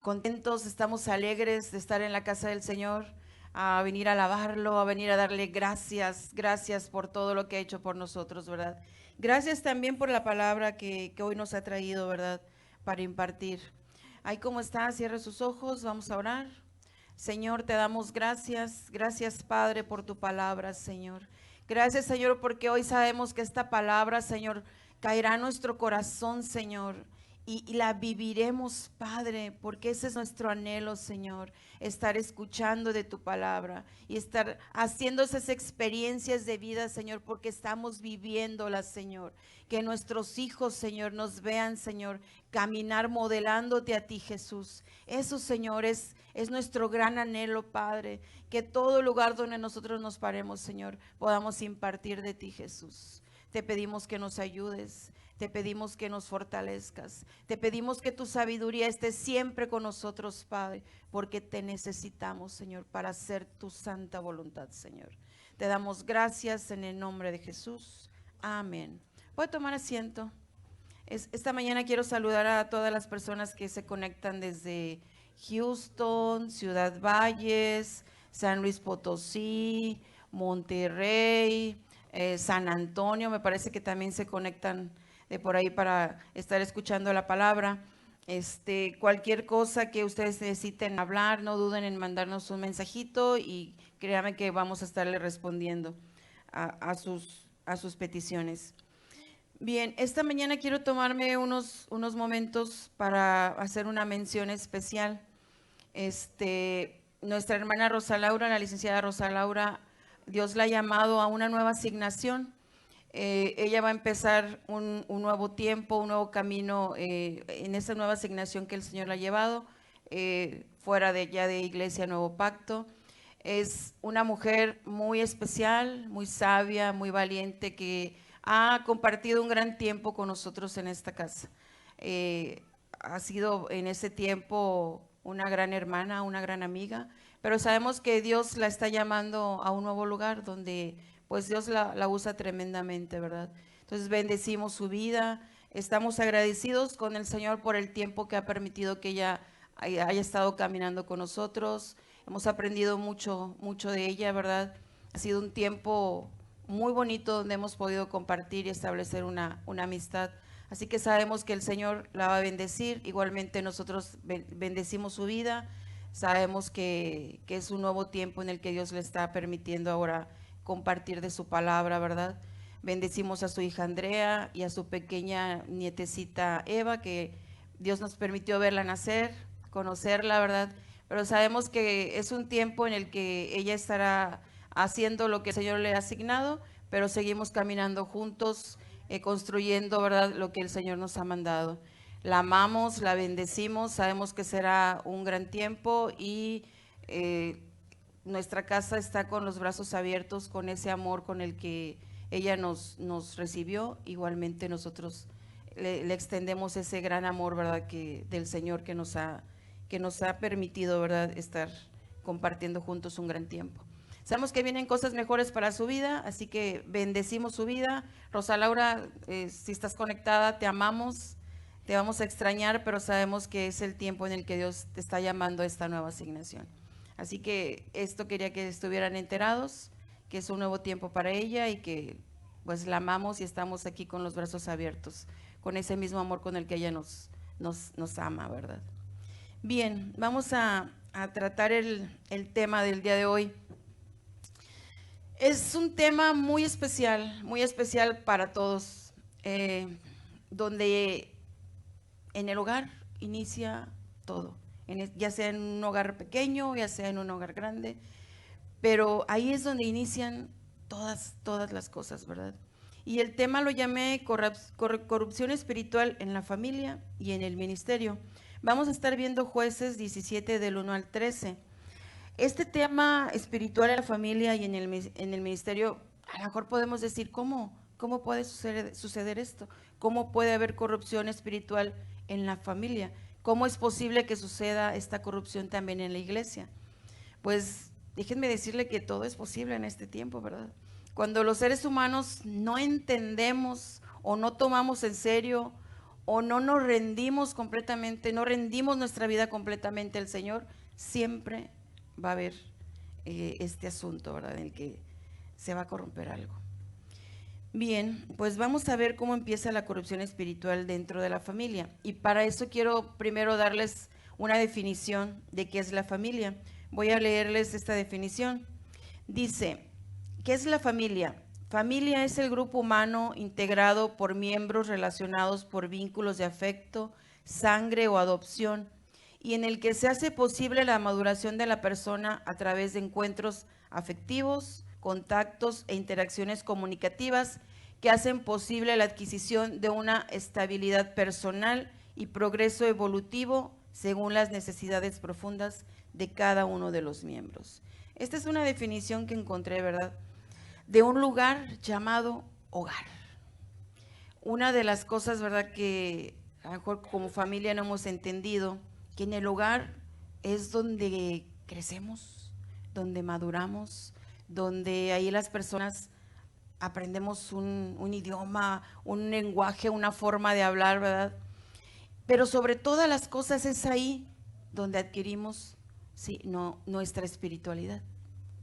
contentos, estamos alegres de estar en la casa del Señor, a venir a alabarlo, a venir a darle gracias, gracias por todo lo que ha hecho por nosotros, ¿verdad? Gracias también por la palabra que hoy nos ha traído, ¿verdad? Para impartir. Ahí como está, cierre sus ojos, vamos a orar. Señor, te damos gracias, gracias Padre por tu palabra, Señor. Gracias, Señor, porque hoy sabemos que esta palabra, Señor, caerá en nuestro corazón, Señor, y la viviremos, Padre, porque ese es nuestro anhelo, Señor, estar escuchando de tu palabra y estar haciendo esas experiencias de vida, Señor, porque estamos viviéndolas, Señor. Que nuestros hijos, Señor, nos vean, Señor, caminar modelándote a ti, Jesús. Eso, Señor, es nuestro gran anhelo, Padre, que todo lugar donde nosotros nos paremos, Señor, podamos impartir de ti, Jesús. Te pedimos que nos ayudes, te pedimos que nos fortalezcas, te pedimos que tu sabiduría esté siempre con nosotros, Padre, porque te necesitamos, Señor, para hacer tu santa voluntad, Señor. Te damos gracias en el nombre de Jesús. Amén. Puede tomar asiento. Esta mañana quiero saludar a todas las personas que se conectan desde Houston, Ciudad Valles, San Luis Potosí, Monterrey, San Antonio. Me parece que también se conectan de por ahí para estar escuchando la palabra. Cualquier cosa que ustedes necesiten hablar, no duden en mandarnos un mensajito y créanme que vamos a estarle respondiendo a sus peticiones. Bien, esta mañana quiero tomarme unos momentos para hacer una mención especial. Nuestra hermana Rosa Laura, la licenciada Rosa Laura, Dios la ha llamado a una nueva asignación. Ella va a empezar un nuevo tiempo, un nuevo camino en esa nueva asignación que el Señor le ha llevado, fuera de ya de Iglesia Nuevo Pacto. Es una mujer muy especial, muy sabia, muy valiente, que ha compartido un gran tiempo con nosotros en esta casa. Ha sido en ese tiempo una gran hermana, una gran amiga, pero sabemos que Dios la está llamando a un nuevo lugar donde pues Dios la usa tremendamente, ¿verdad? Entonces bendecimos su vida, estamos agradecidos con el Señor por el tiempo que ha permitido que ella haya estado caminando con nosotros. Hemos aprendido mucho, mucho de ella, ¿verdad? Ha sido un tiempo muy bonito donde hemos podido compartir y establecer una amistad. Así que sabemos que el Señor la va a bendecir. Igualmente nosotros bendecimos su vida. Sabemos que es un nuevo tiempo en el que Dios le está permitiendo ahora compartir de su palabra, ¿verdad? Bendecimos a su hija Andrea y a su pequeña nietecita Eva, que Dios nos permitió verla nacer, conocerla, ¿verdad? Pero sabemos que es un tiempo en el que ella estará haciendo lo que el Señor le ha asignado, pero seguimos caminando juntos, construyendo, ¿verdad?, lo que el Señor nos ha mandado. La amamos, la bendecimos, sabemos que será un gran tiempo y nuestra casa está con los brazos abiertos, con ese amor con el que ella nos recibió. Igualmente nosotros le extendemos ese gran amor, ¿verdad?, del Señor que nos ha permitido, ¿verdad?, estar compartiendo juntos un gran tiempo. Sabemos que vienen cosas mejores para su vida, así que bendecimos su vida. Rosa Laura, si estás conectada, te amamos, te vamos a extrañar, pero sabemos que es el tiempo en el que Dios te está llamando a esta nueva asignación. Así que esto quería que estuvieran enterados, que es un nuevo tiempo para ella y que pues la amamos y estamos aquí con los brazos abiertos, con ese mismo amor con el que ella nos ama, ¿verdad? Bien, vamos a tratar el tema del día de hoy. Es un tema muy especial para todos, donde en el hogar inicia todo, ya sea en un hogar pequeño, ya sea en un hogar grande, pero ahí es donde inician todas las cosas, ¿verdad? Y el tema lo llamé corrupción espiritual en la familia y en el ministerio. Vamos a estar viendo Jueces 17 del 1 al 13. Este tema espiritual en la familia y en el ministerio, a lo mejor podemos decir, ¿cómo puede suceder esto? ¿Cómo puede haber corrupción espiritual en la familia? ¿Cómo es posible que suceda esta corrupción también en la iglesia? Pues déjenme decirle que todo es posible en este tiempo, ¿verdad? Cuando los seres humanos no entendemos o no tomamos en serio o no nos rendimos completamente, no rendimos nuestra vida completamente al Señor, siempre va a haber este asunto, ¿verdad?, en el que se va a corromper algo. Bien, pues vamos a ver cómo empieza la corrupción espiritual dentro de la familia. Y para eso quiero primero darles una definición de qué es la familia. Voy a leerles esta definición. Dice, ¿qué es la familia? Familia es el grupo humano integrado por miembros relacionados por vínculos de afecto, sangre o adopción, y en el que se hace posible la maduración de la persona a través de encuentros afectivos, contactos e interacciones comunicativas que hacen posible la adquisición de una estabilidad personal y progreso evolutivo según las necesidades profundas de cada uno de los miembros. Esta es una definición que encontré, ¿verdad?, de un lugar llamado hogar. Una de las cosas, ¿verdad?, que a lo mejor como familia no hemos entendido, que en el hogar es donde crecemos, donde maduramos, donde ahí las personas aprendemos un idioma, un lenguaje, una forma de hablar, ¿verdad? Pero sobre todas las cosas es ahí donde adquirimos, sí, nuestra espiritualidad.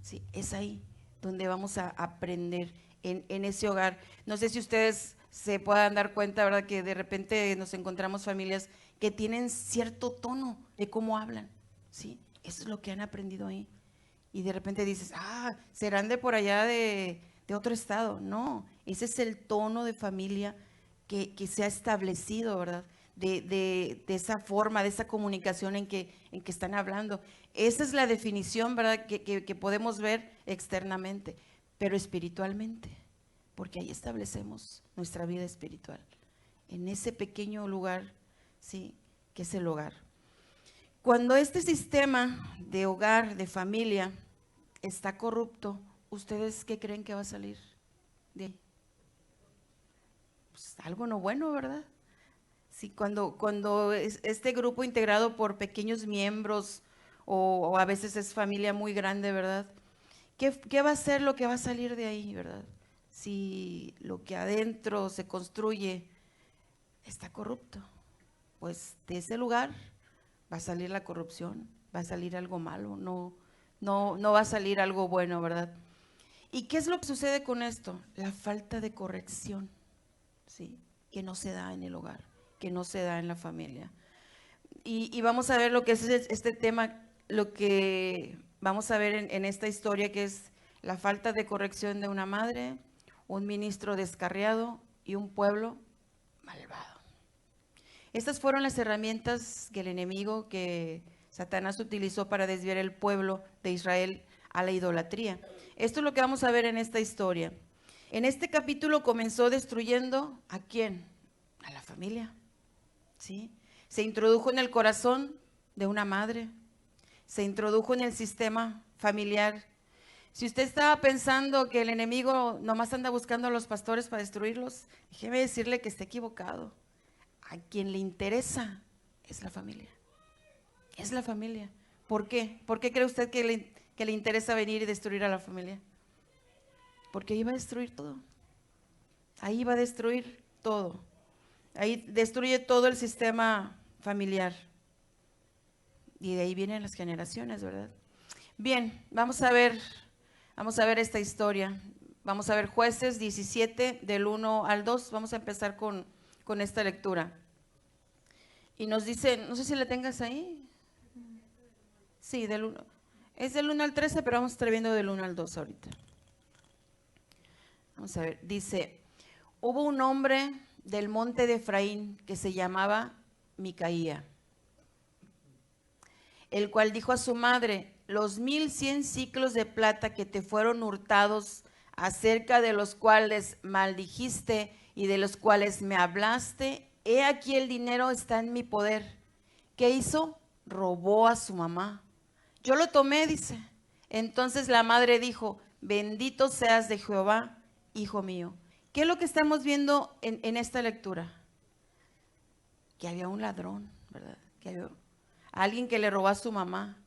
Sí, es ahí donde vamos a aprender en ese hogar. No sé si ustedes se puedan dar cuenta, ¿verdad?, que de repente nos encontramos familias que tienen cierto tono de cómo hablan, ¿sí? Eso es lo que han aprendido ahí. Y de repente dices, serán de por allá de otro estado. No, ese es el tono de familia que se ha establecido, ¿verdad? De esa forma, de esa comunicación en que están hablando. Esa es la definición, ¿verdad?, que podemos ver externamente, pero espiritualmente, porque ahí establecemos nuestra vida espiritual, en ese pequeño lugar, ¿sí?, que es el hogar. Cuando este sistema de hogar, de familia, está corrupto, ¿ustedes qué creen que va a salir de ahí? Pues algo no bueno, ¿verdad? Sí, cuando este grupo integrado por pequeños miembros o a veces es familia muy grande, ¿verdad? ¿Qué va a ser lo que va a salir de ahí, ¿verdad? Si lo que adentro se construye está corrupto, pues de ese lugar va a salir la corrupción, va a salir algo malo, no va a salir algo bueno, ¿verdad? ¿Y qué es lo que sucede con esto? La falta de corrección, ¿sí?, que no se da en el hogar, que no se da en la familia. Y vamos a ver lo que es este tema, lo que vamos a ver en esta historia, que es la falta de corrección de una madre, un ministro descarriado y un pueblo malvado. Estas fueron las herramientas que el enemigo, que Satanás utilizó para desviar el pueblo de Israel a la idolatría. Esto es lo que vamos a ver en esta historia. En este capítulo comenzó destruyendo ¿a quién? A la familia, ¿sí? Se introdujo en el corazón de una madre, se introdujo en el sistema familiar. Si usted estaba pensando que el enemigo nomás anda buscando a los pastores para destruirlos, déjeme decirle que está equivocado. A quien le interesa es la familia. Es la familia. ¿Por qué? ¿Por qué cree usted que le interesa venir y destruir a la familia? Porque ahí va a destruir todo. Ahí va a destruir todo. Ahí destruye todo el sistema familiar. Y de ahí vienen las generaciones, ¿verdad? Bien, vamos a ver esta historia. Vamos a ver Jueces 17, del 1 al 2. Vamos a empezar con esta lectura. Y nos dice, no sé si la tengas ahí. Sí, es del 1 al 13, pero vamos a estar viendo del 1 al 2 ahorita. Vamos a ver, dice, hubo un hombre del monte de Efraín que se llamaba Micaía, el cual dijo a su madre, los 1100 siclos de plata que te fueron hurtados, acerca de los cuales maldijiste y de los cuales me hablaste, he aquí el dinero está en mi poder. ¿Qué hizo? Robó a su mamá. Yo lo tomé, dice. Entonces la madre dijo, bendito seas de Jehová, hijo mío. ¿Qué es lo que estamos viendo en esta lectura? Que había un ladrón, ¿verdad? Que había alguien que le robó a su mamá.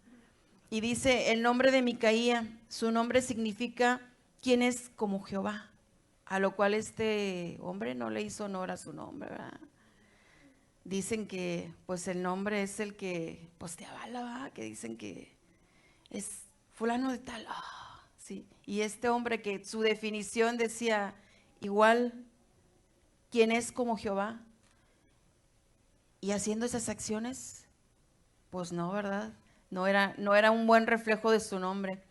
Y dice el nombre de Micaía, su nombre significa quién es como Jehová, a lo cual este hombre no le hizo honor a su nombre, ¿verdad? dicen que pues el nombre es el que pues te avala, ¿va? Que dicen que es fulano de tal, sí. Y este hombre que su definición decía, igual, ¿quién es como Jehová? Y haciendo esas acciones, pues no, ¿verdad? No era un buen reflejo de su nombre.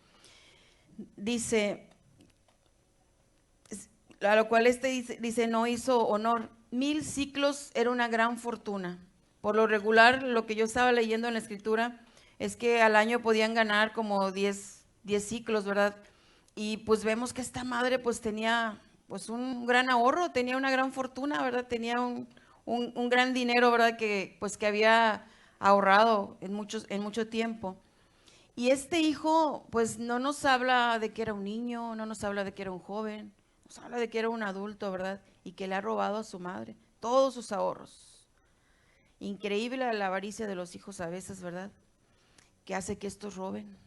Dice, a lo cual dice, no hizo honor. 1000 ciclos era una gran fortuna. Por lo regular, lo que yo estaba leyendo en la escritura es que al año podían ganar como 10 ciclos, ¿verdad? Y pues vemos que esta madre pues tenía pues un gran ahorro, tenía una gran fortuna, ¿verdad? Tenía un gran dinero, ¿verdad? Que pues que había ahorrado en mucho tiempo. Y este hijo, pues no nos habla de que era un niño, no nos habla de que era un joven, nos habla de que era un adulto, ¿verdad? Y que le ha robado a su madre todos sus ahorros. Increíble la avaricia de los hijos a veces, ¿verdad? Que hace que estos roben.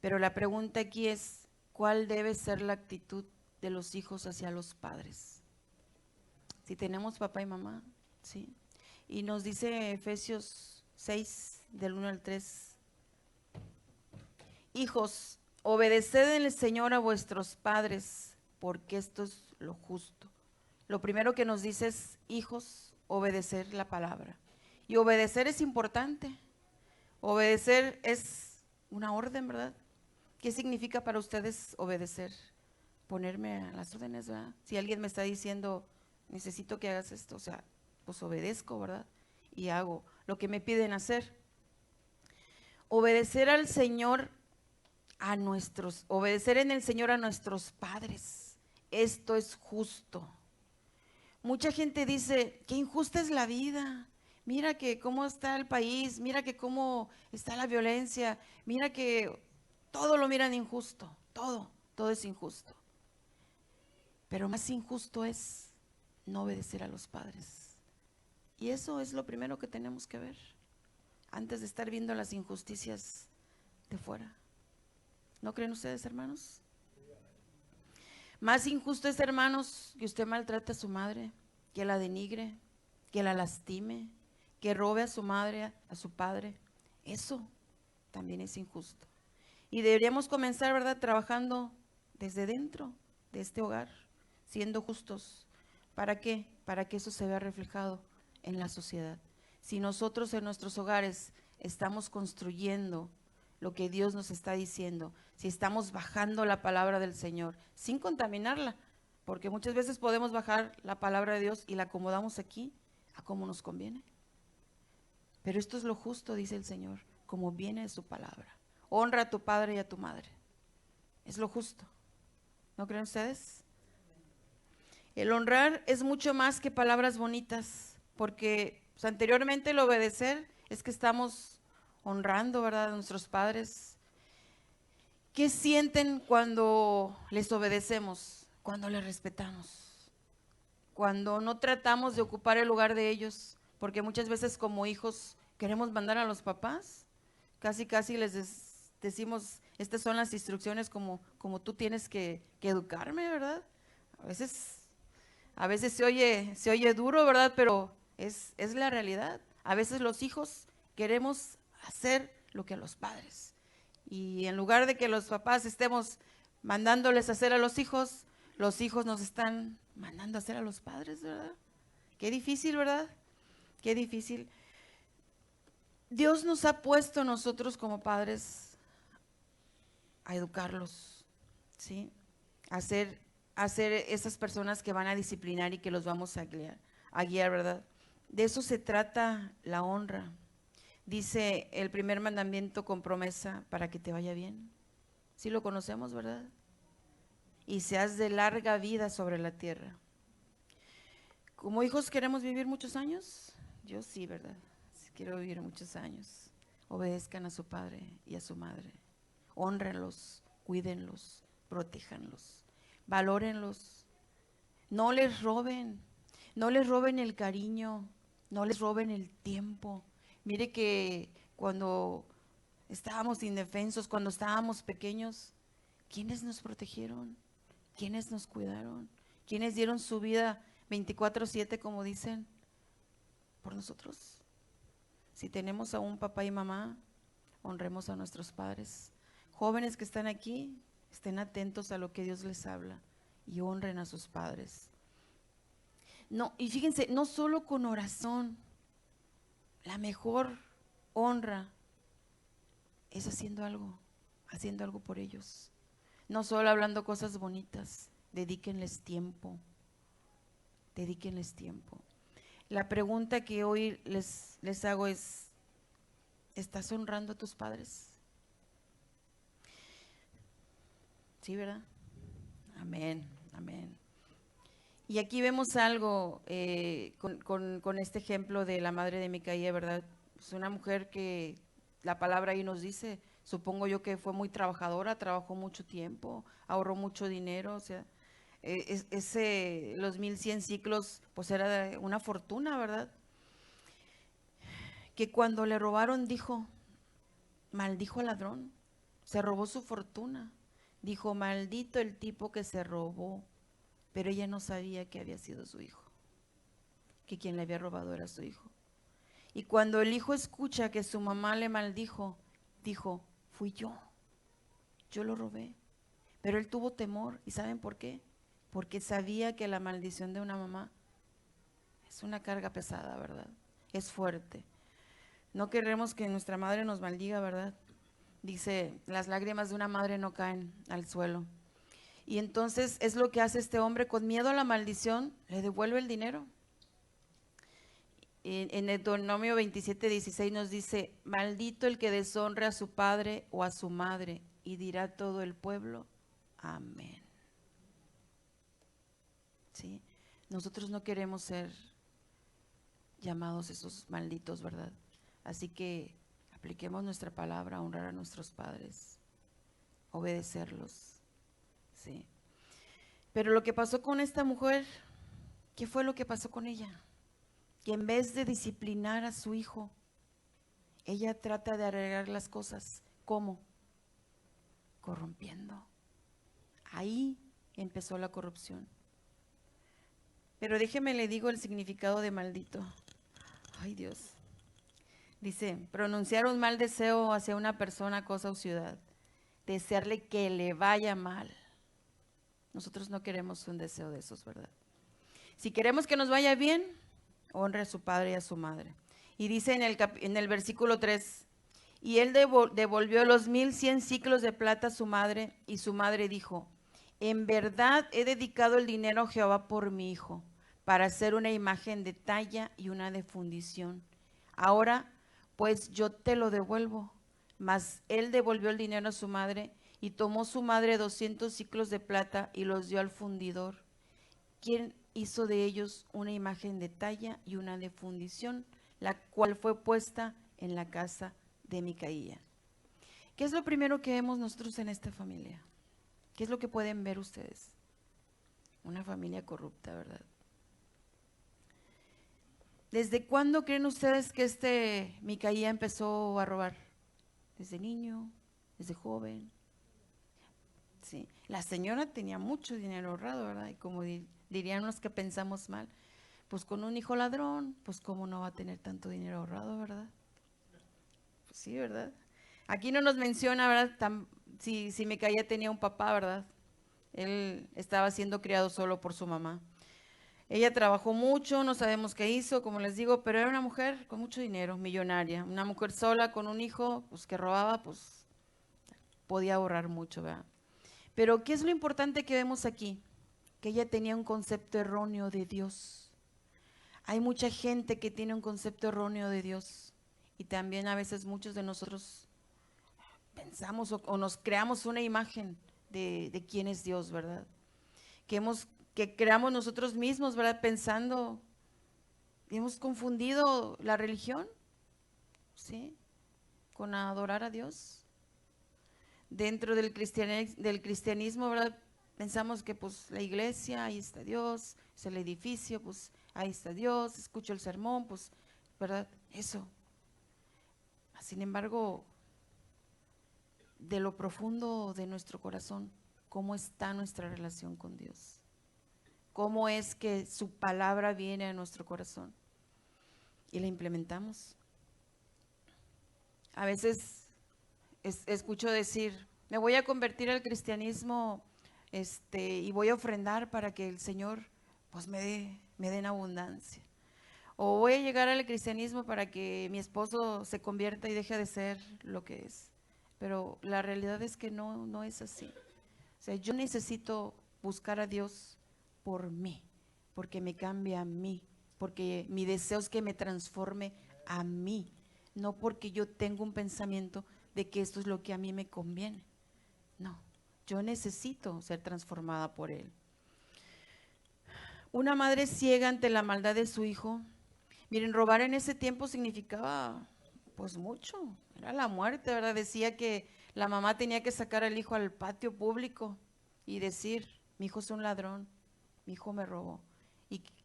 Pero la pregunta aquí es, ¿cuál debe ser la actitud de los hijos hacia los padres? Si tenemos papá y mamá, ¿sí? Y nos dice Efesios 6, del 1 al 3. Hijos, obedeced en el Señor a vuestros padres, porque esto es lo justo. Lo primero que nos dice es, hijos, obedecer la palabra. Y obedecer es importante. Obedecer es una orden, ¿verdad? ¿Qué significa para ustedes obedecer? Ponerme a las órdenes, ¿verdad? Si alguien me está diciendo, necesito que hagas esto, o sea, pues obedezco, ¿verdad? Y hago lo que me piden hacer. Obedecer al Señor obedecer en el Señor a nuestros padres. Esto es justo. Mucha gente dice, qué injusta es la vida. Mira que cómo está el país, mira que cómo está la violencia, mira que todo lo miran injusto, todo es injusto. Pero más injusto es no obedecer a los padres. Y eso es lo primero que tenemos que ver, antes de estar viendo las injusticias de fuera. ¿No creen ustedes, hermanos? Más injusto es, hermanos, que usted maltrate a su madre, que la denigre, que la lastime, que robe a su madre, a su padre. Eso también es injusto. Y deberíamos comenzar, ¿verdad?, trabajando desde dentro de este hogar, siendo justos. ¿Para qué? Para que eso se vea reflejado en la sociedad. Si nosotros en nuestros hogares estamos construyendo lo que Dios nos está diciendo, si estamos bajando la palabra del Señor sin contaminarla, porque muchas veces podemos bajar la palabra de Dios y la acomodamos aquí a como nos conviene. Pero esto es lo justo, dice el Señor, como viene de su palabra. Honra a tu padre y a tu madre. Es lo justo. ¿No creen ustedes? El honrar es mucho más que palabras bonitas, porque pues, anteriormente el obedecer es que estamos honrando, ¿verdad?, a nuestros padres. ¿Qué sienten cuando les obedecemos? Cuando les respetamos. Cuando no tratamos de ocupar el lugar de ellos, porque muchas veces como hijos queremos mandar a los papás, casi les decimos, estas son las instrucciones como tú tienes que educarme, ¿verdad? A veces se oye duro, ¿verdad? Pero es la realidad. A veces los hijos queremos hacer lo que los padres. Y en lugar de que los papás estemos mandándoles a hacer a los hijos nos están mandando a hacer a los padres, ¿verdad? Qué difícil, ¿verdad? Qué difícil. Dios nos ha puesto nosotros como padres a educarlos, ¿sí? A ser esas personas que van a disciplinar y que los vamos a guiar, ¿verdad? De eso se trata la honra. Dice el primer mandamiento con promesa para que te vaya bien. Sí lo conocemos, ¿verdad? Y seas de larga vida sobre la tierra. Como hijos queremos vivir muchos años. Yo sí, ¿verdad? Sí, quiero vivir muchos años. Obedezcan a su padre y a su madre. Hónrenlos, cuídenlos, protéjanlos, valórenlos. No les roben, no les roben el cariño, no les roben el tiempo. Mire que cuando estábamos indefensos, cuando estábamos pequeños, ¿quiénes nos protegieron? ¿Quiénes nos cuidaron? ¿Quiénes dieron su vida 24/7, como dicen? por nosotros. Si tenemos a un papá y mamá, honremos a nuestros padres. Jóvenes que están aquí, estén atentos a lo que Dios les habla y honren a sus padres. No, y fíjense, no solo con oración, la mejor honra es haciendo algo por ellos. No solo hablando cosas bonitas, dedíquenles tiempo, dedíquenles tiempo. La pregunta que hoy les hago es, ¿estás honrando a tus padres? Sí, ¿verdad? Amén, amén. Y aquí vemos algo con este ejemplo de la madre de Micaía, ¿verdad? Es una mujer que la palabra ahí nos dice, supongo yo que fue muy trabajadora, trabajó mucho tiempo, ahorró mucho dinero, o sea, los 1100 ciclos, pues era una fortuna, ¿verdad? Que cuando le robaron dijo, maldijo al ladrón, se robó su fortuna, dijo, maldito el tipo que se robó, pero ella no sabía que había sido su hijo, que quien le había robado era su hijo. Y cuando el hijo escucha que su mamá le maldijo, dijo, fui yo lo robé. Pero él tuvo temor, ¿y saben por qué? Porque sabía que la maldición de una mamá es una carga pesada, ¿verdad? Es fuerte. No queremos que nuestra madre nos maldiga, ¿verdad? Dice, las lágrimas de una madre no caen al suelo. Y entonces es lo que hace este hombre, con miedo a la maldición, le devuelve el dinero. En el Deuteronomio 27:16 nos dice, maldito el que deshonre a su padre o a su madre, y dirá todo el pueblo, amén. ¿Sí? Nosotros no queremos ser llamados esos malditos, ¿verdad? Así que apliquemos nuestra palabra a honrar a nuestros padres, obedecerlos, ¿sí? Pero lo que pasó con esta mujer, ¿qué fue lo que pasó con ella? Que en vez de disciplinar a su hijo, ella trata de arreglar las cosas. ¿Cómo? Corrompiendo. Ahí empezó la corrupción. Pero déjeme le digo el significado de maldito. Ay, Dios. Dice, pronunciar un mal deseo hacia una persona, cosa o ciudad. Desearle que le vaya mal. Nosotros no queremos un deseo de esos, ¿verdad? Si queremos que nos vaya bien, honre a su padre y a su madre. Y dice en el versículo 3, y él devolvió los 1100 ciclos de plata a su madre, y su madre dijo, en verdad he dedicado el dinero a Jehová por mi hijo, para hacer una imagen de talla y una de fundición. Ahora, pues yo te lo devuelvo. Mas él devolvió el dinero a su madre, y tomó su madre 200 ciclos de plata y los dio al fundidor, quien hizo de ellos una imagen de talla y una de fundición, la cual fue puesta en la casa de Micaía. ¿Qué es lo primero que vemos nosotros en esta familia? ¿Qué es lo que pueden ver ustedes? Una familia corrupta, ¿verdad? ¿Desde cuándo creen ustedes que Micaía empezó a robar? ¿Desde niño? ¿Desde joven? Sí. La señora tenía mucho dinero ahorrado, ¿verdad? Y como dirían los que pensamos mal, pues con un hijo ladrón, pues cómo no va a tener tanto dinero ahorrado, ¿verdad? Pues sí, ¿verdad? Aquí no nos menciona, ¿verdad? Si Micaía tenía un papá, ¿verdad? Él estaba siendo criado solo por su mamá. Ella trabajó mucho, no sabemos qué hizo, como les digo, pero era una mujer con mucho dinero, millonaria. Una mujer sola con un hijo, pues que robaba, pues podía ahorrar mucho, ¿verdad? Pero ¿qué es lo importante que vemos aquí? Que ella tenía un concepto erróneo de Dios. Hay mucha gente que tiene un concepto erróneo de Dios, y también a veces muchos de nosotros pensamos o nos creamos una imagen de quién es Dios, ¿verdad? Que creamos nosotros mismos, ¿verdad? Pensando, hemos confundido la religión, ¿sí? Con adorar a Dios. Dentro del cristianismo, ¿verdad? Pensamos que pues la iglesia, ahí está Dios, es el edificio, pues ahí está Dios, escucho el sermón, pues, ¿verdad? Eso. Sin embargo, de lo profundo de nuestro corazón, ¿cómo está nuestra relación con Dios? ¿Cómo es que su palabra viene a nuestro corazón? y la implementamos. A veces escucho decir, me voy a convertir al cristianismo y voy a ofrendar para que el Señor pues me dé en abundancia. O voy a llegar al cristianismo para que mi esposo se convierta y deje de ser lo que es. Pero la realidad es que no es así. O sea, yo necesito buscar a Dios por mí, porque me cambia a mí, porque mi deseo es que me transforme a mí, no porque yo tengo un pensamiento de que esto es lo que a mí me conviene. No, yo necesito ser transformada por Él. Una madre ciega ante la maldad de su hijo. Miren, robar en ese tiempo significaba pues mucho, era la muerte, ¿verdad? Decía que la mamá tenía que sacar al hijo al patio público y decir, mi hijo es un ladrón, mi hijo me robó.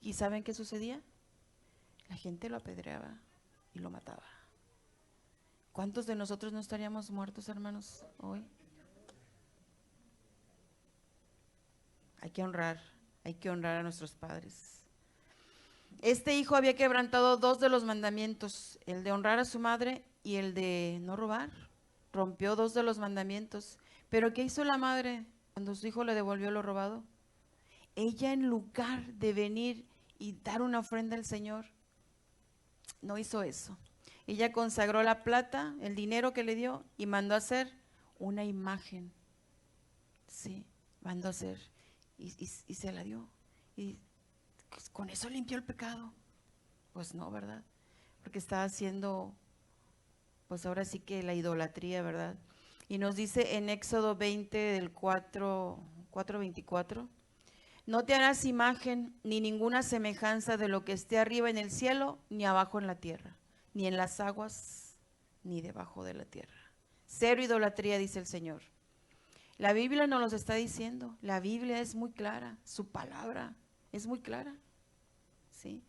¿Y saben qué sucedía? La gente lo apedreaba y lo mataba. ¿Cuántos de nosotros no estaríamos muertos, hermanos, hoy? Hay que honrar a nuestros padres. Este hijo había quebrantado 2 de los mandamientos, el de honrar a su madre y el de no robar. Rompió 2 de los mandamientos. Pero ¿qué hizo la madre cuando su hijo le devolvió lo robado? Ella, en lugar de venir y dar una ofrenda al Señor, no hizo eso. Ella consagró la plata, el dinero que le dio, y mandó a hacer una imagen. Sí, mandó a hacer y se la dio. Y con eso limpió el pecado. Pues no, ¿verdad? Porque estaba haciendo, pues ahora sí que la idolatría, ¿verdad? Y nos dice en Éxodo 20, del 4:24, no te harás imagen ni ninguna semejanza de lo que esté arriba en el cielo, ni abajo en la tierra, ni en las aguas, ni debajo de la tierra. Cero idolatría, dice el Señor. La Biblia nos lo está diciendo, la Biblia es muy clara, su palabra es muy clara, ¿sí?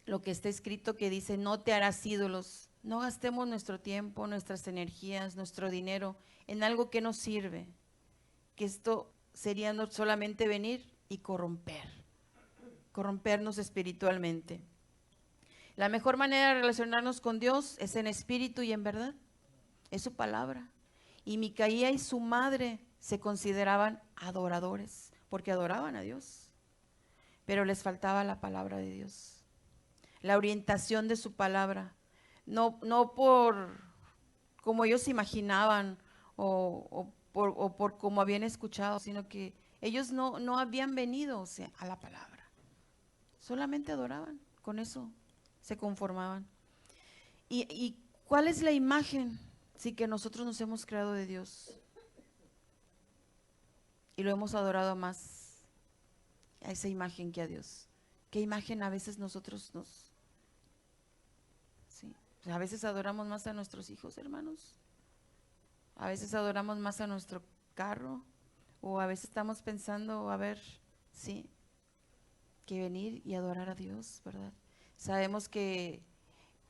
Lo que está escrito que dice, no te harás ídolos. No gastemos nuestro tiempo, nuestras energías, nuestro dinero en algo que no sirve. Que esto sería no solamente venir y corrompernos espiritualmente. La mejor manera de relacionarnos con Dios es en espíritu y en verdad. Es su palabra. Y Micaía y su madre se consideraban adoradores, porque adoraban a Dios. Pero les faltaba la palabra de Dios. La orientación de su palabra, no por como ellos imaginaban o por como habían escuchado, sino que ellos no habían venido, o sea, a la palabra. Solamente adoraban, con eso se conformaban. ¿Y cuál es la imagen? Sí, que nosotros nos hemos creado de Dios y lo hemos adorado más a esa imagen que a Dios. ¿Qué imagen a veces nosotros sí, a veces adoramos más a nuestros hijos, hermanos? A veces adoramos más a nuestro carro, o a veces estamos pensando, a ver, sí, que venir y adorar a Dios, ¿verdad? Sabemos que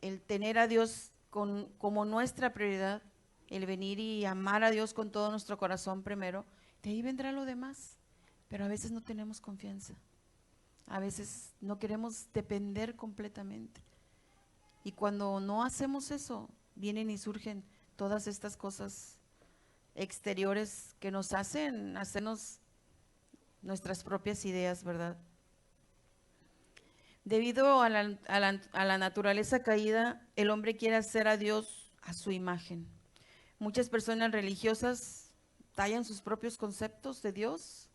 el tener a Dios como nuestra prioridad, el venir y amar a Dios con todo nuestro corazón primero, de ahí vendrá lo demás. Pero a veces no tenemos confianza, a veces no queremos depender completamente. Y cuando no hacemos eso, vienen y surgen todas estas cosas exteriores que nos hacen hacernos nuestras propias ideas, ¿verdad? Debido a la naturaleza caída, el hombre quiere hacer a Dios a su imagen. Muchas personas religiosas tallan sus propios conceptos de Dios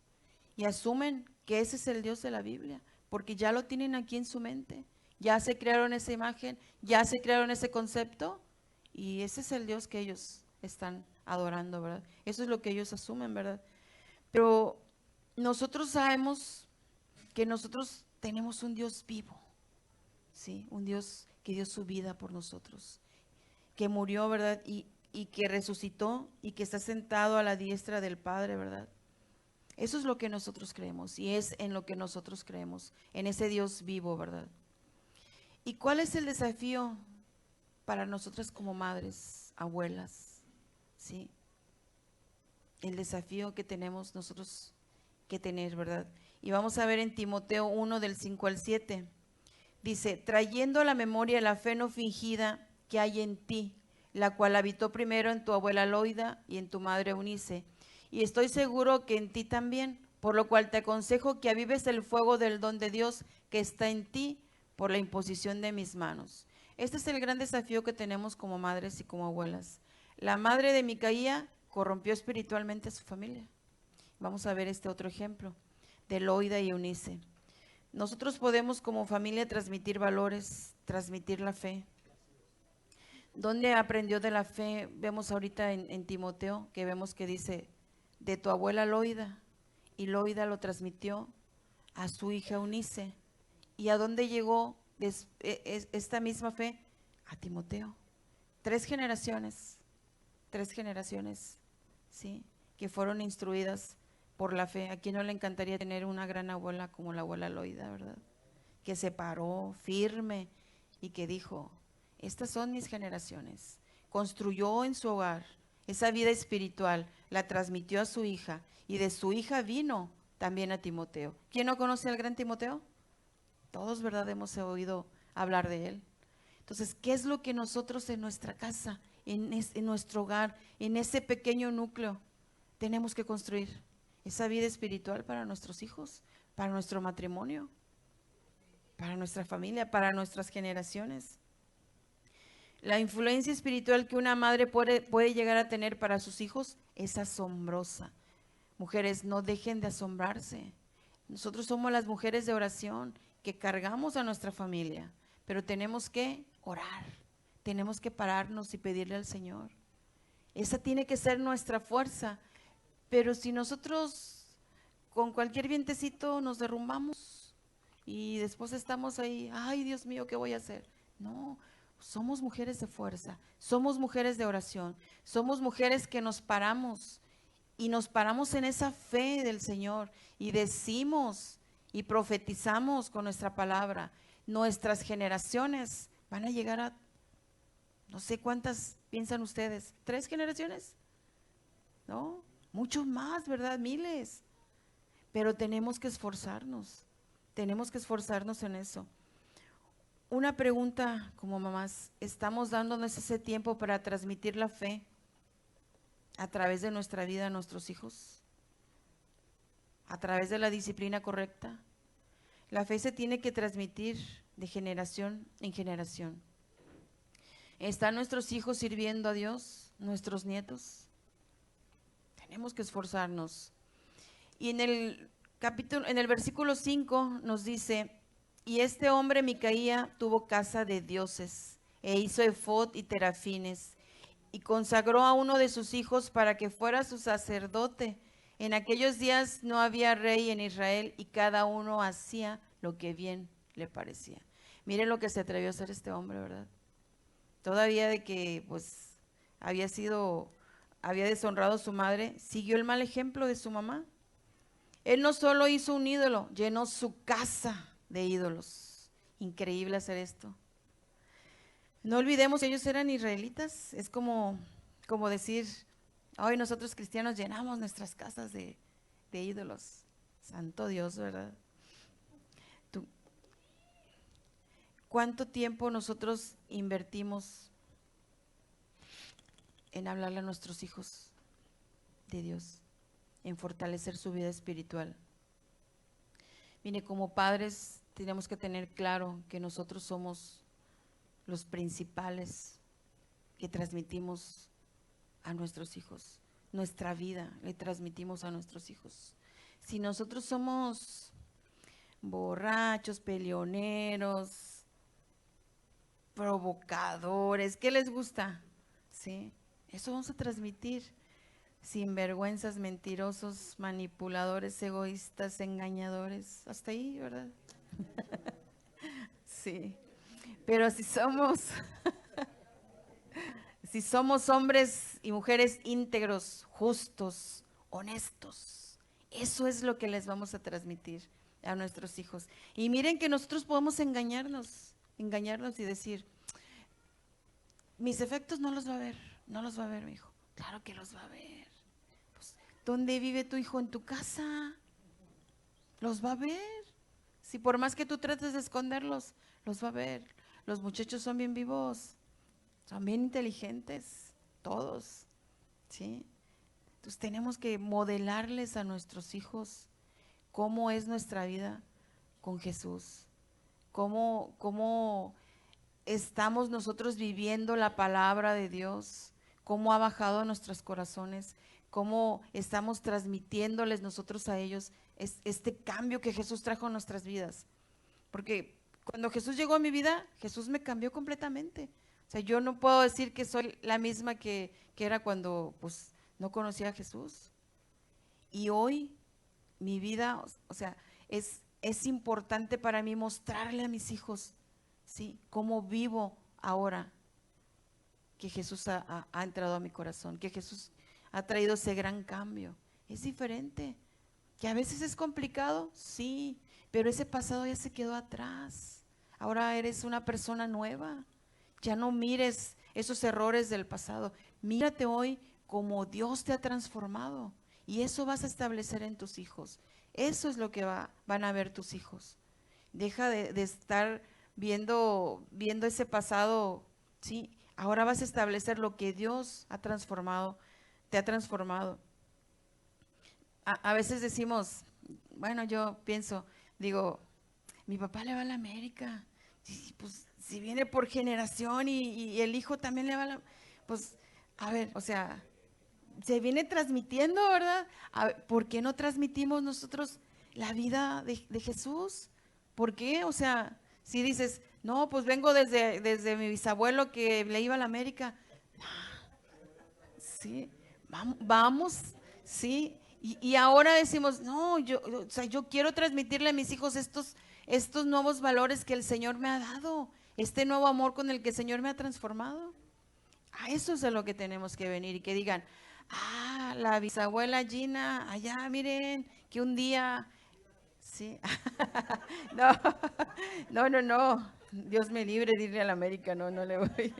y asumen que ese es el Dios de la Biblia, porque ya lo tienen aquí en su mente, ya se crearon esa imagen, ya se crearon ese concepto y ese es el Dios que ellos están adorando, ¿verdad? Eso es lo que ellos asumen, ¿verdad? Pero nosotros sabemos que nosotros tenemos un Dios vivo, ¿sí? Un Dios que dio su vida por nosotros, que murió, ¿verdad? Y que resucitó y que está sentado a la diestra del Padre, ¿verdad? Eso es lo que nosotros creemos y es en lo que nosotros creemos, en ese Dios vivo, ¿verdad? ¿Y cuál es el desafío para nosotras como madres, abuelas? ¿Sí? El desafío que tenemos nosotros que tener, ¿verdad? Y vamos a ver en Timoteo 1 del 5 al 7. Dice, trayendo a la memoria la fe no fingida que hay en ti, la cual habitó primero en tu abuela Loida y en tu madre Eunice. Y estoy seguro que en ti también, por lo cual te aconsejo que avives el fuego del don de Dios que está en ti por la imposición de mis manos. Este es el gran desafío que tenemos como madres y como abuelas. La madre de Micaía corrompió espiritualmente a su familia. Vamos a ver este otro ejemplo de Loida y Eunice. Nosotros podemos como familia transmitir valores, transmitir la fe. ¿Dónde aprendió de la fe? Vemos ahorita en Timoteo, que vemos que dice, de tu abuela Loida, y Loida lo transmitió a su hija Eunice. ¿Y a dónde llegó esta misma fe? A Timoteo. 3 generaciones, ¿sí? Que fueron instruidas por la fe. ¿A quién no le encantaría tener una gran abuela como la abuela Loida, verdad? Que se paró firme y que dijo, estas son mis generaciones. Construyó en su hogar esa vida espiritual, la transmitió a su hija y de su hija vino también a Timoteo. ¿Quién no conoce al gran Timoteo? Todos, ¿verdad? Hemos oído hablar de él. Entonces, ¿qué es lo que nosotros en nuestra casa, en nuestro hogar, en ese pequeño núcleo, tenemos que construir? Esa vida espiritual para nuestros hijos, para nuestro matrimonio, para nuestra familia, para nuestras generaciones. La influencia espiritual que una madre puede llegar a tener para sus hijos es asombrosa. Mujeres, no dejen de asombrarse. Nosotros somos las mujeres de oración que cargamos a nuestra familia, pero tenemos que orar, tenemos que pararnos y pedirle al Señor. Esa tiene que ser nuestra fuerza, pero si nosotros con cualquier vientecito nos derrumbamos y después estamos ahí, ay Dios mío, ¿qué voy a hacer? No, somos mujeres de fuerza, somos mujeres de oración, somos mujeres que nos paramos y nos paramos en esa fe del Señor y decimos y profetizamos con nuestra palabra. Nuestras generaciones van a llegar a, no sé cuántas piensan ustedes, 3 generaciones, ¿no? Muchos más, ¿verdad? Miles. Pero tenemos que esforzarnos en eso. Una pregunta como mamás, ¿estamos dándonos ese tiempo para transmitir la fe a través de nuestra vida a nuestros hijos? ¿A través de la disciplina correcta? La fe se tiene que transmitir de generación en generación. ¿Están nuestros hijos sirviendo a Dios? ¿Nuestros nietos? Tenemos que esforzarnos. Y en el versículo 5 nos dice, y este hombre Micaía tuvo casa de dioses, e hizo efod y terafines, y consagró a uno de sus hijos para que fuera su sacerdote. En aquellos días no había rey en Israel, y cada uno hacía lo que bien le parecía. Miren lo que se atrevió a hacer este hombre, ¿verdad? Todavía de que pues había deshonrado a su madre, siguió el mal ejemplo de su mamá. Él no solo hizo un ídolo, llenó su casa de ídolos. Increíble hacer esto. No olvidemos que ellos eran israelitas. Es como decir, hoy nosotros cristianos llenamos nuestras casas de ídolos. Santo Dios, ¿verdad? ¿Cuánto tiempo nosotros invertimos en hablarle a nuestros hijos de Dios, en fortalecer su vida espiritual? Mire, como padres tenemos que tener claro que nosotros somos los principales que transmitimos a nuestros hijos. Nuestra vida le transmitimos a nuestros hijos. Si nosotros somos borrachos, peleoneros, provocadores, ¿qué les gusta? ¿Sí? Eso vamos a transmitir. Sinvergüenzas, mentirosos, manipuladores, egoístas, engañadores. Hasta ahí, ¿verdad? Sí. Pero si somos hombres y mujeres íntegros, justos, honestos, eso es lo que les vamos a transmitir a nuestros hijos. Y miren que nosotros podemos engañarnos y decir, mis efectos no los va a ver mi hijo. Claro que los va a ver. Pues, ¿dónde vive tu hijo? ¿En tu casa? Los va a ver. Si por más que tú trates de esconderlos, los va a ver. Los muchachos son bien vivos, son bien inteligentes, todos, ¿sí? Entonces tenemos que modelarles a nuestros hijos cómo es nuestra vida con Jesús, cómo estamos nosotros viviendo la palabra de Dios, cómo ha bajado a nuestros corazones, cómo estamos transmitiéndoles nosotros a ellos este cambio que Jesús trajo a nuestras vidas. Porque cuando Jesús llegó a mi vida, Jesús me cambió completamente. O sea, yo no puedo decir que soy la misma que era cuando pues no conocía a Jesús. Y hoy mi vida, o sea, es importante para mí mostrarle a mis hijos, ¿sí? Cómo vivo ahora que Jesús ha entrado a mi corazón, que Jesús ha traído ese gran cambio. Es diferente. Que a veces es complicado, sí, pero ese pasado ya se quedó atrás. Ahora eres una persona nueva. Ya no mires esos errores del pasado. Mírate hoy como Dios te ha transformado. Y eso vas a establecer en tus hijos. Eso es lo que van a ver tus hijos. Deja de estar viendo ese pasado, ¿sí? Ahora vas a establecer lo que Dios ha transformado, te ha transformado. A veces decimos, bueno, yo pienso, digo, mi papá le va a la América, y pues si viene por generación y el hijo también le va a la, pues, a ver, o sea, se viene transmitiendo, ¿verdad? ¿Por qué no transmitimos nosotros la vida de Jesús? ¿Por qué? O sea, si dices, no, pues vengo desde mi bisabuelo que le iba a la América, sí, vamos, sí. Y ahora decimos, no, o sea, yo quiero transmitirle a mis hijos estos nuevos valores que el Señor me ha dado, este nuevo amor con el que el Señor me ha transformado. A eso es a lo que tenemos que venir y que digan, la bisabuela Gina, allá miren, que un día, sí, no, no, Dios me libre de irle a la América, no le voy.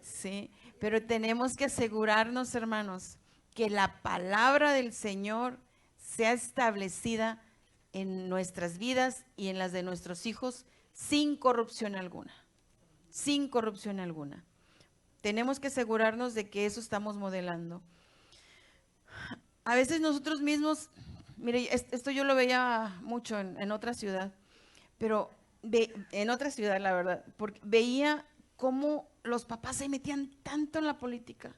Sí, pero tenemos que asegurarnos, hermanos, que la palabra del Señor sea establecida en nuestras vidas y en las de nuestros hijos sin corrupción alguna, sin corrupción alguna. Tenemos que asegurarnos de que eso estamos modelando. A veces nosotros mismos, mire, esto yo lo veía mucho en otra ciudad, pero en otra ciudad, la verdad, porque veía cómo los papás se metían tanto en la política,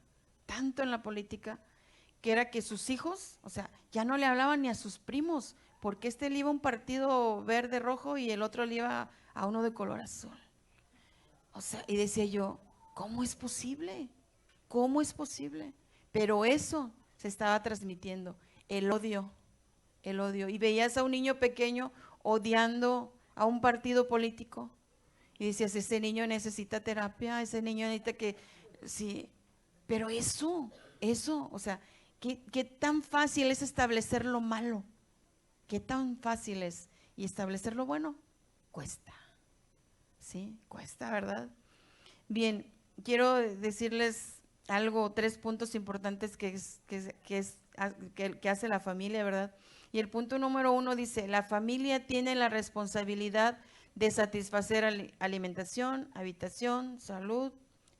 que era que sus hijos, o sea, ya no le hablaban ni a sus primos, porque este le iba a un partido verde rojo y el otro le iba a uno de color azul. O sea, y decía yo, ¿cómo es posible? ¿Cómo es posible? Pero eso se estaba transmitiendo, el odio, el odio. Y veías a un niño pequeño odiando a un partido político y decías, ese niño necesita terapia, ese niño necesita que, sí, pero eso, o sea, ¿qué tan fácil es establecer lo malo? ¿Qué tan fácil es? Y establecer lo bueno, cuesta, ¿sí? Cuesta, ¿verdad? Bien, quiero decirles algo, 3 puntos importantes que hace la familia, ¿verdad? Y el punto número 1 dice, la familia tiene la responsabilidad de satisfacer alimentación, habitación, salud.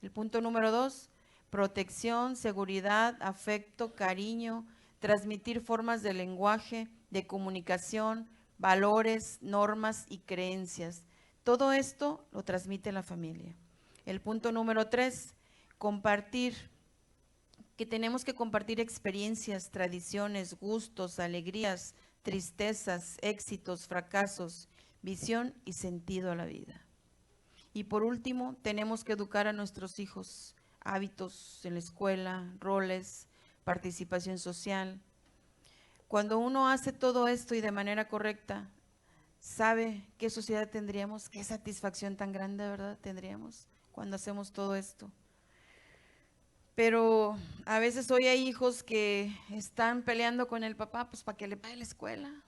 El punto número 2, protección, seguridad, afecto, cariño, transmitir formas de lenguaje, de comunicación, valores, normas y creencias. Todo esto lo transmite la familia. El punto número 3, compartir, que tenemos que compartir experiencias, tradiciones, gustos, alegrías, tristezas, éxitos, fracasos, visión y sentido a la vida. Y por último, tenemos que educar a nuestros hijos, hábitos en la escuela, roles, participación social. Cuando uno hace todo esto y de manera correcta, ¿sabe qué sociedad tendríamos? ¿Qué satisfacción tan grande, verdad, tendríamos cuando hacemos todo esto? Pero a veces hoy hay hijos que están peleando con el papá, pues para que le pague la escuela,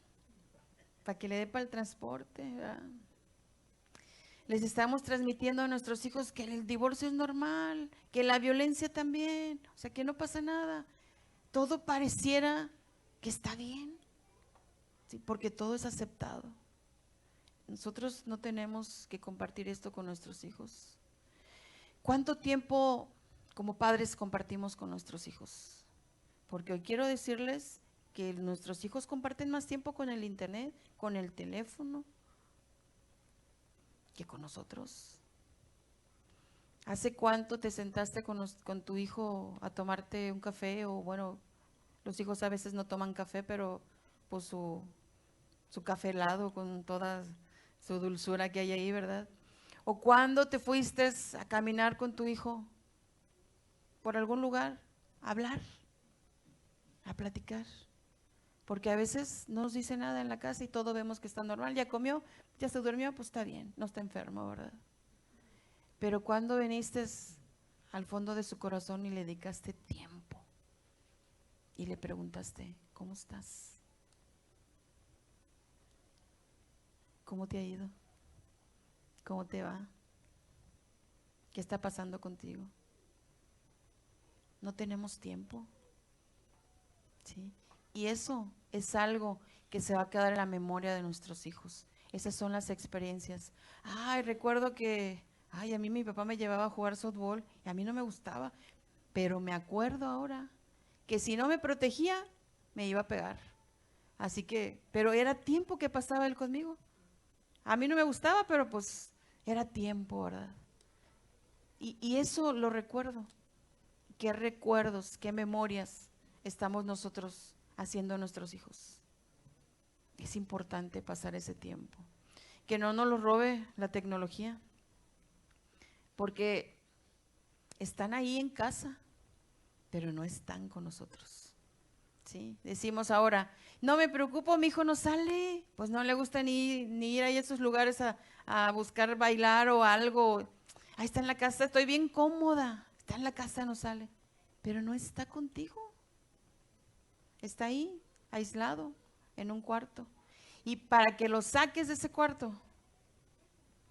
para que le dé para el transporte, ¿verdad? Les estamos transmitiendo a nuestros hijos que el divorcio es normal, que la violencia también, o sea, que no pasa nada. Todo pareciera que está bien, ¿sí? Porque todo es aceptado. nosotros no tenemos que compartir esto con nuestros hijos. ¿Cuánto tiempo como padres compartimos con nuestros hijos? Porque hoy quiero decirles que nuestros hijos comparten más tiempo con el internet, con el teléfono, que con nosotros. ¿Hace cuánto te sentaste con tu hijo a tomarte un café? O bueno, los hijos a veces no toman café, pero pues su café helado con toda su dulzura que hay ahí, ¿verdad? ¿O cuándo te fuiste a caminar con tu hijo por algún lugar, a hablar, a platicar? Porque a veces no nos dice nada en la casa y todo vemos que está normal. Ya comió, ya se durmió, pues está bien, no está enfermo, ¿verdad? Pero cuando viniste al fondo de su corazón y le dedicaste tiempo y le preguntaste, ¿cómo estás? ¿Cómo te ha ido? ¿Cómo te va? ¿Qué está pasando contigo? No tenemos tiempo, ¿sí? Y eso es algo que se va a quedar en la memoria de nuestros hijos. Esas son las experiencias. Ay, recuerdo que, ay, a mí mi papá me llevaba a jugar softball y a mí no me gustaba, pero me acuerdo ahora que si no me protegía, me iba a pegar. Así que, pero era tiempo que pasaba él conmigo. A mí no me gustaba, pero pues era tiempo, ¿verdad? Y eso lo recuerdo. ¿Qué recuerdos, qué memorias estamos nosotros haciendo a nuestros hijos? Es importante pasar ese tiempo. Que no nos lo robe la tecnología, porque están ahí en casa, pero no están con nosotros. ¿Sí? Decimos ahora, no me preocupo, mi hijo no sale, pues no le gusta ni ir a esos lugares a buscar bailar o algo. Ahí está en la casa, estoy bien cómoda, está en la casa, no sale, pero no está contigo, está ahí, aislado, en un cuarto. Y para que lo saques de ese cuarto,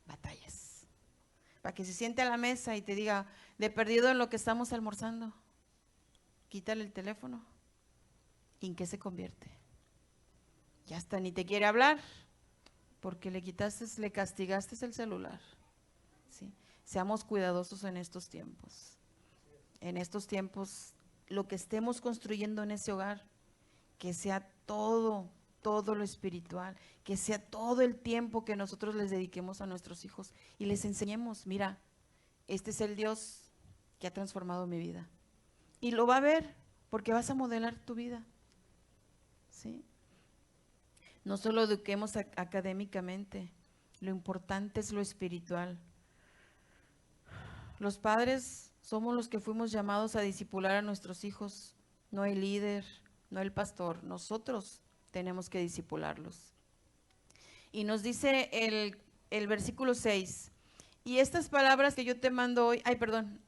batallas. Para que se siente a la mesa y te diga, de perdido en lo que estamos almorzando, quítale el teléfono. ¿Y en qué se convierte? Ya hasta ni te quiere hablar porque le quitaste, le castigaste el celular. ¿Sí? Seamos cuidadosos en estos tiempos. En estos tiempos, lo que estemos construyendo en ese hogar, que sea todo lo espiritual, que sea todo el tiempo que nosotros les dediquemos a nuestros hijos y les enseñemos, mira, este es el Dios que ha transformado mi vida. Y lo va a ver porque vas a modelar tu vida. ¿Sí? No solo eduquemos académicamente, lo importante es lo espiritual. Los padres somos los que fuimos llamados a discipular a nuestros hijos, no el líder, no el pastor. Nosotros tenemos que discipularlos. Y nos dice el versículo 6, y estas palabras que yo te mando hoy, ay, perdón,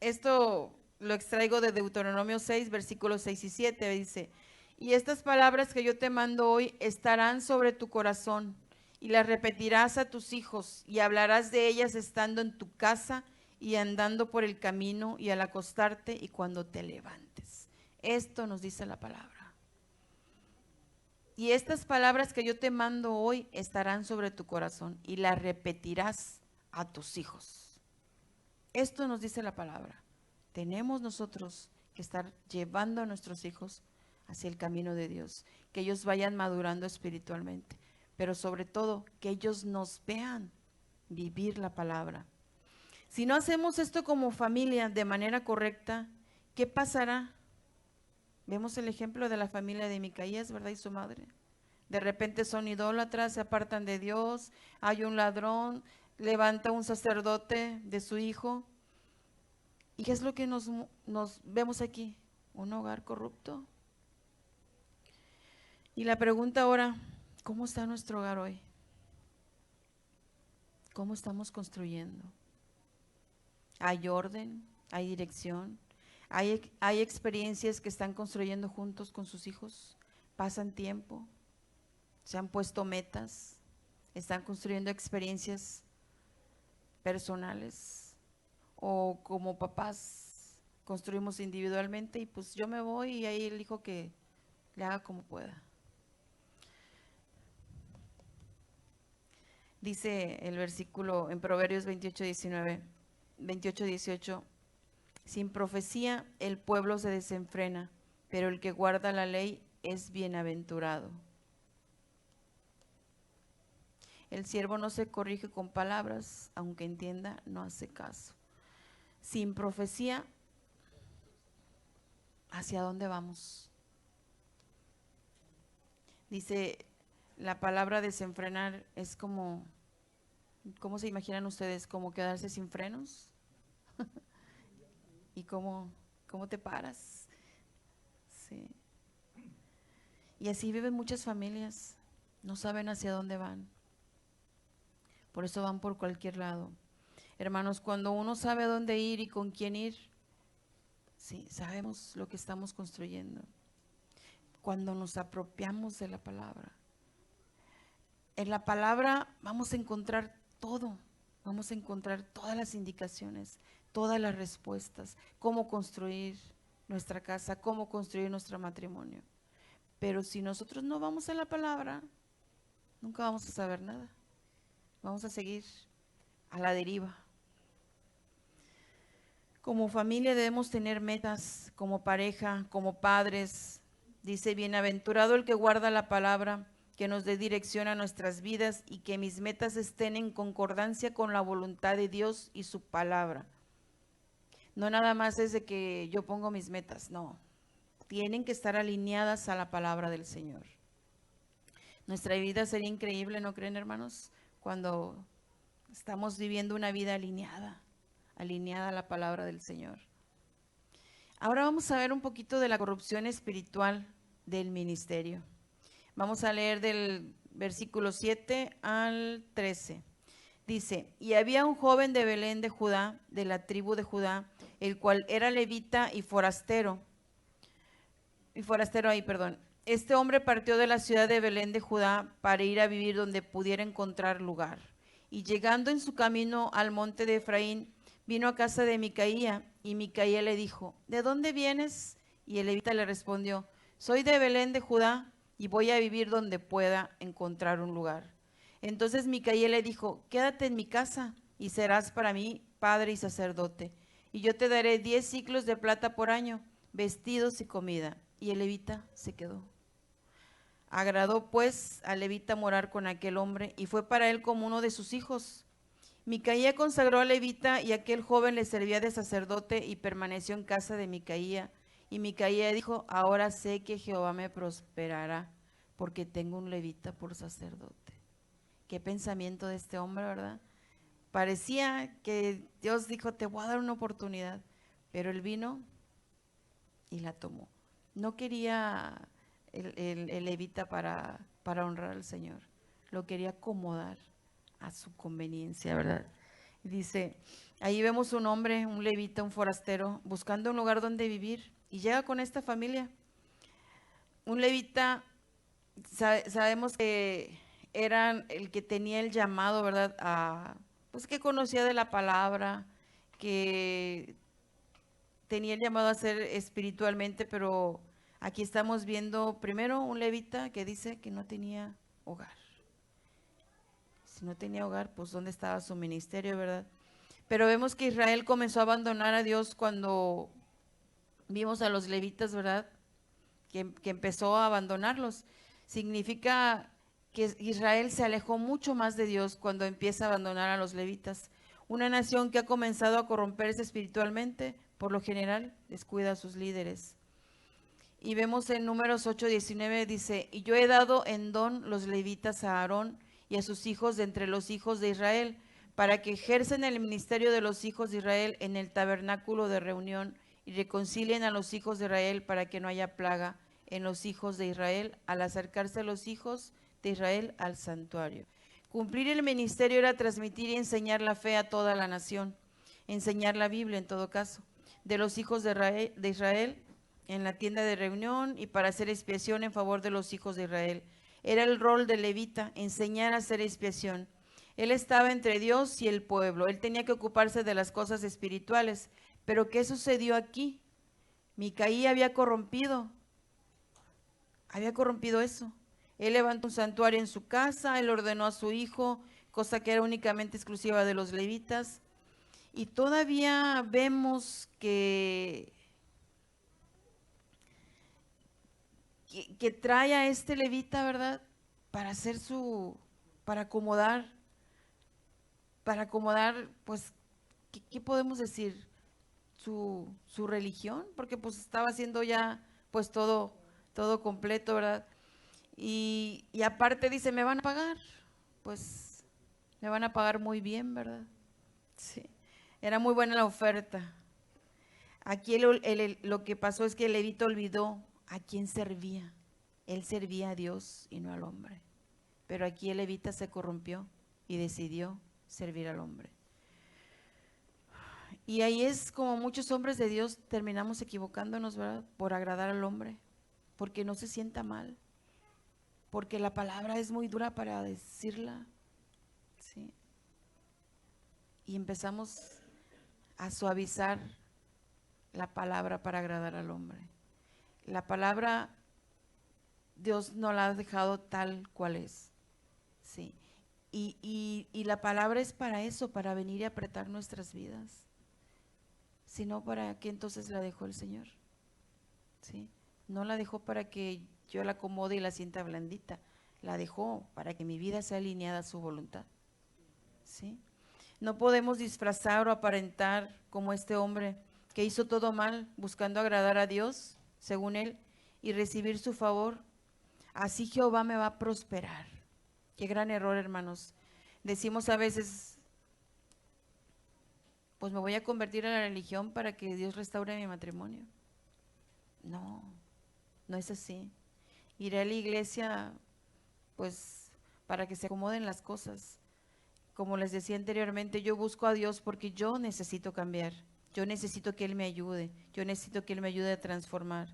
esto lo extraigo de Deuteronomio 6, versículos 6 y 7, dice, y estas palabras que yo te mando hoy estarán sobre tu corazón, y las repetirás a tus hijos, y hablarás de ellas estando en tu casa, y andando por el camino, y al acostarte, y cuando te levantes. Esto nos dice la palabra. Y estas palabras que yo te mando hoy estarán sobre tu corazón y las repetirás a tus hijos. Esto nos dice la palabra. Tenemos nosotros que estar llevando a nuestros hijos hacia el camino de Dios, que ellos vayan madurando espiritualmente, pero sobre todo que ellos nos vean vivir la palabra. Si no hacemos esto como familia de manera correcta, ¿qué pasará? Vemos el ejemplo de la familia de Micaías, ¿verdad? Y su madre. De repente son idólatras, se apartan de Dios, hay un ladrón, levanta un sacerdote de su hijo. ¿Y qué es lo que nos vemos aquí? Un hogar corrupto. Y la pregunta ahora, ¿cómo está nuestro hogar hoy? ¿Cómo estamos construyendo? ¿Hay orden? ¿Hay dirección? ¿Hay experiencias que están construyendo juntos con sus hijos? ¿Pasan tiempo? ¿Se han puesto metas? ¿Están construyendo experiencias personales? ¿O como papás construimos individualmente y pues yo me voy y ahí elijo que le haga como pueda? Dice el versículo en Proverbios 28:18, sin profecía el pueblo se desenfrena, pero el que guarda la ley es bienaventurado. El siervo no se corrige con palabras, aunque entienda, no hace caso. Sin profecía, ¿hacia dónde vamos? Dice, la palabra desenfrenar es como, ¿cómo se imaginan ustedes? ¿Como quedarse sin frenos? ¿Y cómo te paras? Sí. Y así viven muchas familias, no saben hacia dónde van. Por eso van por cualquier lado. Hermanos, cuando uno sabe a dónde ir y con quién ir, sí, sabemos lo que estamos construyendo. Cuando nos apropiamos de la palabra. En la palabra vamos a encontrar todo, vamos a encontrar todas las indicaciones, todas las respuestas, cómo construir nuestra casa, cómo construir nuestro matrimonio. Pero si nosotros no vamos a la palabra, nunca vamos a saber nada. Vamos a seguir a la deriva. Como familia debemos tener metas, como pareja, como padres. Dice, bienaventurado el que guarda la palabra, que nos dé dirección a nuestras vidas y que mis metas estén en concordancia con la voluntad de Dios y su palabra. No nada más es de que yo pongo mis metas, no. Tienen que estar alineadas a la palabra del Señor. Nuestra vida sería increíble, ¿no creen, hermanos? Cuando estamos viviendo una vida alineada a la palabra del Señor. Ahora vamos a ver un poquito de la corrupción espiritual del ministerio. Vamos a leer del versículo 7 al 13. Dice, y había un joven de Belén de Judá, de la tribu de Judá, el cual era levita y forastero. Este hombre partió de la ciudad de Belén de Judá para ir a vivir donde pudiera encontrar lugar. Y llegando en su camino al monte de Efraín, vino a casa de Micaía, y Micaía le dijo, ¿de dónde vienes? Y el levita le respondió, soy de Belén de Judá, y voy a vivir donde pueda encontrar un lugar. Entonces Micaía le dijo, quédate en mi casa, y serás para mí padre y sacerdote, y yo te daré 10 siclos de plata por año, vestidos y comida. Y el levita se quedó. Agradó pues al levita morar con aquel hombre, y fue para él como uno de sus hijos. Micaía consagró al levita, y aquel joven le servía de sacerdote, y permaneció en casa de Micaía. Y Micaía dijo, ahora sé que Jehová me prosperará, porque tengo un levita por sacerdote. Qué pensamiento de este hombre, ¿verdad? Parecía que Dios dijo, te voy a dar una oportunidad, pero él vino y la tomó. No quería el levita para honrar al Señor, lo quería acomodar a su conveniencia, ¿verdad? Y dice, ahí vemos un hombre, un levita, un forastero, buscando un lugar donde vivir, y llega con esta familia. Un levita, sabemos que era el que tenía el llamado, ¿verdad? Pues que conocía de la palabra, que tenía el llamado a ser espiritualmente, pero aquí estamos viendo primero un levita que dice que no tenía hogar. Si no tenía hogar, pues ¿dónde estaba su ministerio, verdad? Pero vemos que Israel comenzó a abandonar a Dios cuando vimos a los levitas, ¿verdad? Que empezó a abandonarlos. Significa que Israel se alejó mucho más de Dios cuando empieza a abandonar a los levitas. Una nación que ha comenzado a corromperse espiritualmente, por lo general, descuida a sus líderes. Y vemos en Números 8:19, dice, y yo he dado en don los levitas a Aarón y a sus hijos de entre los hijos de Israel, para que ejercen el ministerio de los hijos de Israel en el tabernáculo de reunión y reconcilien a los hijos de Israel para que no haya plaga en los hijos de Israel al acercarse a los hijos de Israel al santuario. Cumplir el ministerio era transmitir y enseñar la fe a toda la nación, enseñar la Biblia en todo caso, de los hijos de Israel en la tienda de reunión y para hacer expiación en favor de los hijos de Israel. Era el rol del levita, enseñar a hacer expiación. Él estaba entre Dios y el pueblo, él tenía que ocuparse de las cosas espirituales. Pero ¿qué sucedió aquí? Micaía había corrompido eso. Él levantó un santuario en su casa, él ordenó a su hijo cosa que era únicamente exclusiva de los levitas. Y todavía vemos que trae a este levita, ¿verdad? Para hacer para acomodar, pues, ¿qué podemos decir? Su religión, porque pues estaba haciendo ya, pues todo completo, ¿verdad? Y aparte dice, me van a pagar, pues, me van a pagar muy bien, ¿verdad? Sí, era muy buena la oferta. Aquí lo que pasó es que el levita olvidó a quién servía. Él servía a Dios y no al hombre. Pero aquí el levita se corrompió y decidió servir al hombre. Y ahí es como muchos hombres de Dios terminamos equivocándonos, ¿verdad? Por agradar al hombre, porque no se sienta mal, porque la palabra es muy dura para decirla, ¿sí? Y empezamos a suavizar la palabra para agradar al hombre. La palabra Dios no la ha dejado tal cual es, ¿sí? Y la palabra es para eso, para venir y apretar nuestras vidas. Si no, ¿para qué entonces la dejó el Señor? ¿Sí? No la dejó para que yo la acomode y la sienta blandita. La dejó para que mi vida sea alineada a su voluntad. ¿Sí? No podemos disfrazar o aparentar como este hombre que hizo todo mal buscando agradar a Dios, según él, y recibir su favor. Así Jehová me va a prosperar. Qué gran error, hermanos. Decimos a veces, pues me voy a convertir a la religión para que Dios restaure mi matrimonio. No, no es así. Iré a la iglesia, pues, para que se acomoden las cosas. Como les decía anteriormente, yo busco a Dios porque yo necesito cambiar. Yo necesito que Él me ayude. Yo necesito que Él me ayude a transformar.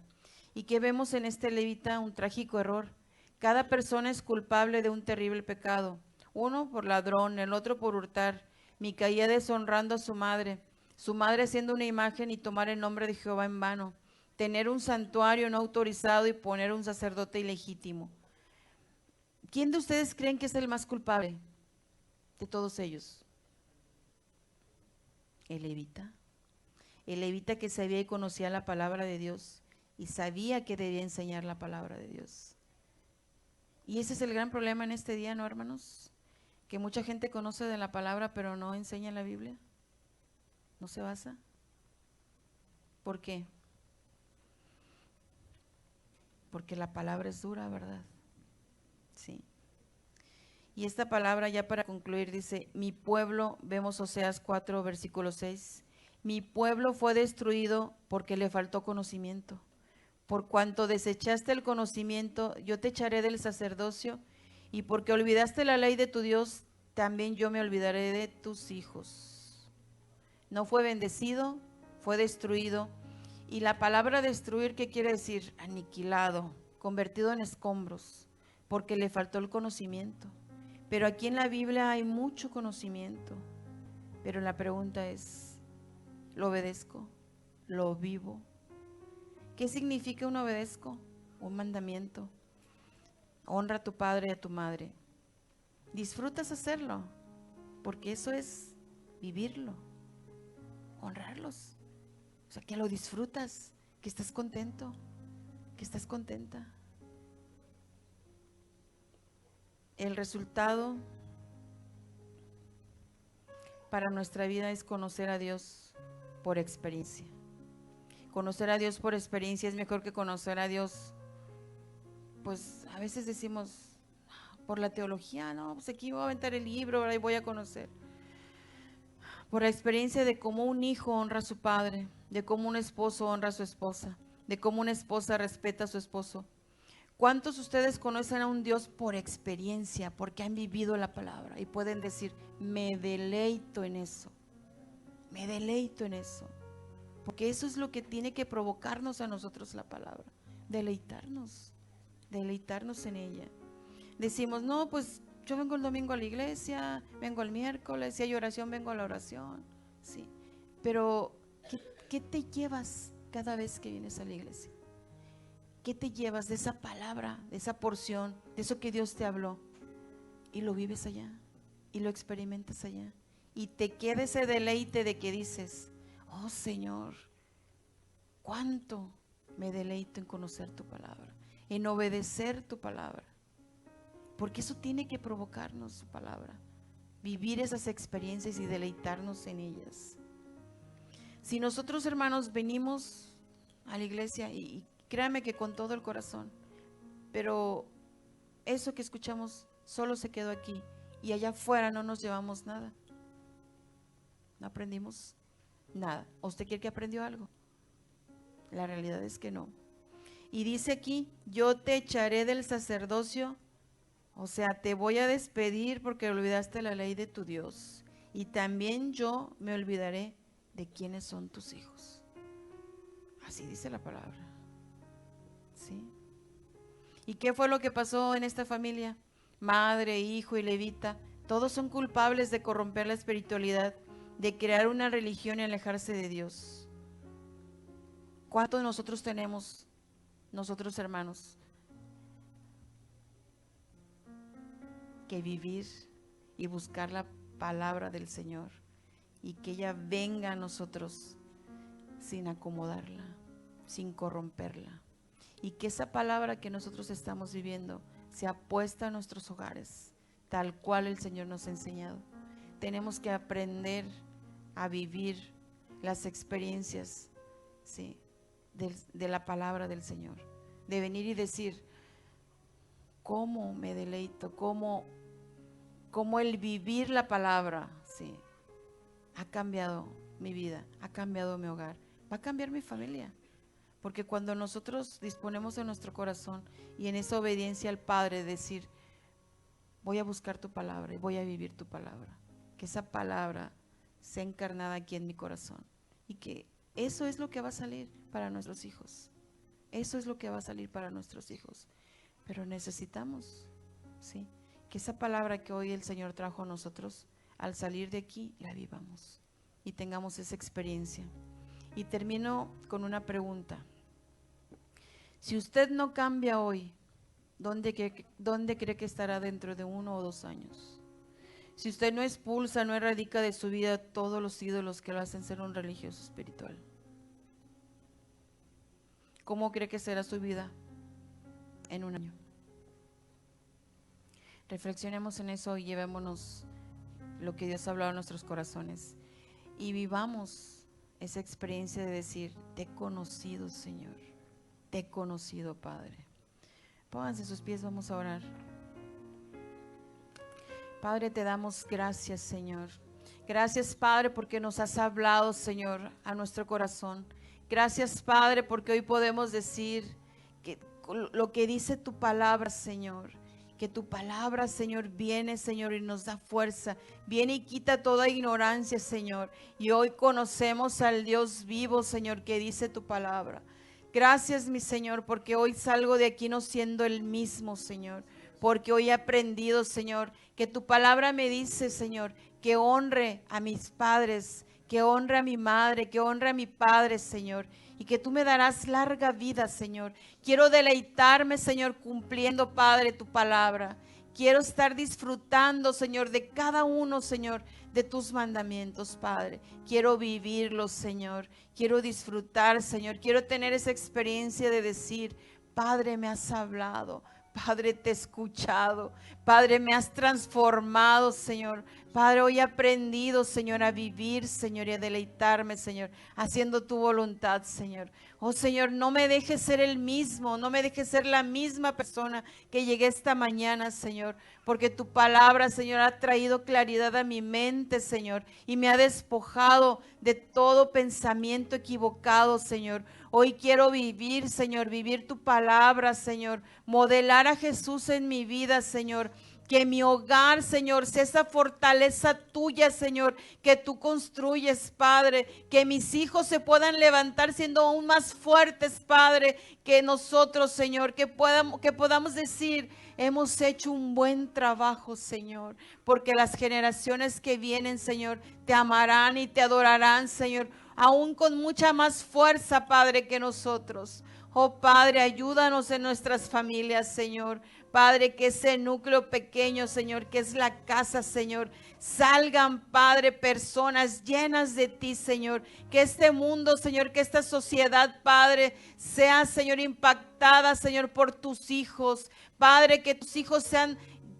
¿Y qué vemos en este levita? Un trágico error. Cada persona es culpable de un terrible pecado. Uno por ladrón, el otro por hurtar. Micaía deshonrando a su madre haciendo una imagen y tomar el nombre de Jehová en vano. Tener un santuario no autorizado y poner un sacerdote ilegítimo. ¿Quién de ustedes creen que es el más culpable de todos ellos? El levita. El levita que sabía y conocía la palabra de Dios y sabía que debía enseñar la palabra de Dios. Y ese es el gran problema en este día, ¿no, hermanos? Que mucha gente conoce de la palabra pero no enseña la Biblia. ¿No se basa? ¿Por qué? Porque la palabra es dura, ¿verdad? Sí. Y esta palabra, ya para concluir, dice, mi pueblo, vemos Oseas 4, versículo 6, mi pueblo fue destruido porque le faltó conocimiento. Por cuanto desechaste el conocimiento, yo te echaré del sacerdocio, y porque olvidaste la ley de tu Dios, también yo me olvidaré de tus hijos. No fue bendecido, fue destruido. Y la palabra destruir, ¿qué quiere decir? Aniquilado, convertido en escombros, porque le faltó el conocimiento. Pero aquí en la Biblia hay mucho conocimiento. Pero la pregunta es, ¿lo obedezco? ¿Lo vivo? ¿Qué significa un obedezco? Un mandamiento. Honra a tu padre y a tu madre. ¿Disfrutas hacerlo? Porque eso es vivirlo, honrarlos. O sea, que lo disfrutas, que estás contento, que estás contenta. El resultado para nuestra vida es conocer a Dios por experiencia. Conocer a Dios por experiencia es mejor que conocer a Dios, pues a veces decimos, por la teología, no, pues aquí voy a aventar el libro, ahora voy a conocer. Por la experiencia de cómo un hijo honra a su padre, de cómo un esposo honra a su esposa, de cómo una esposa respeta a su esposo. ¿Cuántos de ustedes conocen a un Dios por experiencia, porque han vivido la palabra y pueden decir, me deleito en eso, me deleito en eso? Porque eso es lo que tiene que provocarnos a nosotros la palabra, deleitarnos en ella. Decimos, no, pues yo vengo el domingo a la iglesia, vengo el miércoles, si hay oración, vengo a la oración, sí. Pero, ¿qué te llevas cada vez que vienes a la iglesia? ¿Qué te llevas de esa palabra, de esa porción, de eso que Dios te habló? Y lo vives allá. y lo experimentas allá. Y te queda ese deleite de que dices, oh Señor, cuánto me deleito en conocer tu palabra, en obedecer tu palabra. Porque eso tiene que provocarnos su palabra, vivir esas experiencias y deleitarnos en ellas. Si nosotros, hermanos, venimos a la iglesia, y créanme que con todo el corazón, pero eso que escuchamos solo se quedó aquí y allá afuera no nos llevamos nada, no aprendimos nada. ¿O usted cree que aprendió algo? La realidad es que no. Y dice aquí, yo te echaré del sacerdocio, o sea, te voy a despedir porque olvidaste la ley de tu Dios, y también yo me olvidaré de quiénes son tus hijos. Así dice la palabra. ¿Sí? ¿Y qué fue lo que pasó en esta familia? Madre, hijo y levita, todos son culpables de corromper la espiritualidad, de crear una religión y alejarse de Dios. ¿Cuántos de nosotros tenemos, nosotros hermanos, que vivir y buscar la palabra del Señor y que ella venga a nosotros sin acomodarla, sin corromperla? Y que esa palabra que nosotros estamos viviendo sea puesta en nuestros hogares, tal cual el Señor nos ha enseñado. Tenemos que aprender a vivir las experiencias, ¿sí?, de la palabra del Señor. De venir y decir, ¿cómo me deleito? ¿Cómo el vivir la palabra, ¿sí?, ha cambiado mi vida, ha cambiado mi hogar, va a cambiar mi familia? Porque cuando nosotros disponemos de nuestro corazón y en esa obediencia al Padre, decir, voy a buscar tu palabra y voy a vivir tu palabra, que esa palabra sea encarnada aquí en mi corazón, y que eso es lo que va a salir para nuestros hijos. Eso es lo que va a salir para nuestros hijos. Pero necesitamos, ¿sí?, que esa palabra que hoy el Señor trajo a nosotros, al salir de aquí, la vivamos y tengamos esa experiencia. Y termino con una pregunta. Si usted no cambia hoy, ¿dónde cree que estará dentro de 1 o 2 años? Si usted no expulsa, no erradica de su vida todos los ídolos que lo hacen ser un religioso espiritual, ¿cómo cree que será su vida en 1 año? Reflexionemos en eso y llevémonos lo que Dios ha hablado en nuestros corazones y vivamos esa experiencia de decir, te he conocido, Señor, te he conocido, Padre. Pónganse sus pies, vamos a orar. Padre, te damos gracias, Señor. Gracias, Padre, porque nos has hablado, Señor, a nuestro corazón. Gracias, Padre, porque hoy podemos decir que lo que dice tu palabra, Señor, que tu palabra, Señor, viene, Señor, y nos da fuerza, viene y quita toda ignorancia, Señor, y hoy conocemos al Dios vivo, Señor, que dice tu palabra. Gracias, mi Señor, porque hoy salgo de aquí no siendo el mismo, Señor, porque hoy he aprendido, Señor, que tu palabra me dice, Señor, que honre a mis padres, que honre a mi madre, que honre a mi padre, Señor, y que tú me darás larga vida, Señor. Quiero deleitarme, Señor, cumpliendo, Padre, tu palabra. Quiero estar disfrutando, Señor, de cada uno, Señor, de tus mandamientos, Padre. Quiero vivirlos, Señor. Quiero disfrutar, Señor. Quiero tener esa experiencia de decir, Padre, me has hablado. Padre, te he escuchado. Padre, me has transformado, Señor. Padre, hoy he aprendido, Señor, a vivir, Señor, y a deleitarme, Señor, haciendo tu voluntad, Señor. Oh, Señor, no me dejes ser el mismo, no me dejes ser la misma persona que llegué esta mañana, Señor, porque tu palabra, Señor, ha traído claridad a mi mente, Señor, y me ha despojado de todo pensamiento equivocado, Señor. Hoy quiero vivir, Señor, vivir tu palabra, Señor, modelar a Jesús en mi vida, Señor. Que mi hogar, Señor, sea esa fortaleza tuya, Señor, que tú construyes, Padre. Que mis hijos se puedan levantar siendo aún más fuertes, Padre, que nosotros, Señor. Que podamos decir, hemos hecho un buen trabajo, Señor. Porque las generaciones que vienen, Señor, te amarán y te adorarán, Señor. aún con mucha más fuerza, Padre, que nosotros. Oh Padre, ayúdanos en nuestras familias, Señor. Padre, que ese núcleo pequeño, Señor, que es la casa, Señor, salgan, Padre, personas llenas de ti, Señor. Que este mundo, Señor, que esta sociedad, Padre, sea, Señor, impactada, Señor, por tus hijos. Padre, que tus hijos sean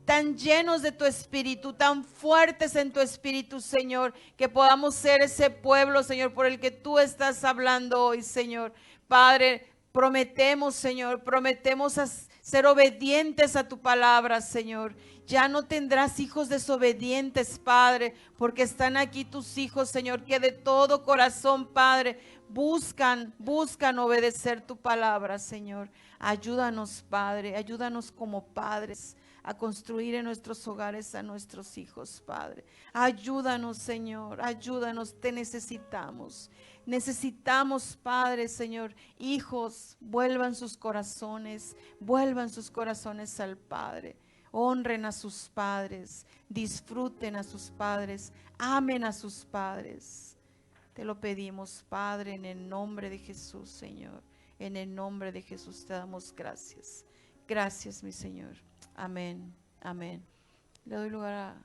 tan llenos de tu espíritu, tan fuertes en tu espíritu, Señor, que podamos ser ese pueblo, Señor, por el que tú estás hablando hoy, Señor. Padre, prometemos, Señor, prometemos ser obedientes a tu palabra, Señor. Ya no tendrás hijos desobedientes, Padre, porque están aquí tus hijos, Señor, que de todo corazón, Padre, buscan obedecer tu palabra, Señor. Ayúdanos, Padre, ayúdanos como padres a construir en nuestros hogares a nuestros hijos, Padre. Ayúdanos, Señor, ayúdanos, te necesitamos. Necesitamos, Padre, Señor, hijos, vuelvan sus corazones al Padre. Honren a sus padres, disfruten a sus padres, amen a sus padres. Te lo pedimos, Padre, en el nombre de Jesús, Señor. En el nombre de Jesús te damos gracias. Gracias, mi Señor. Amén, amén. Le doy lugar a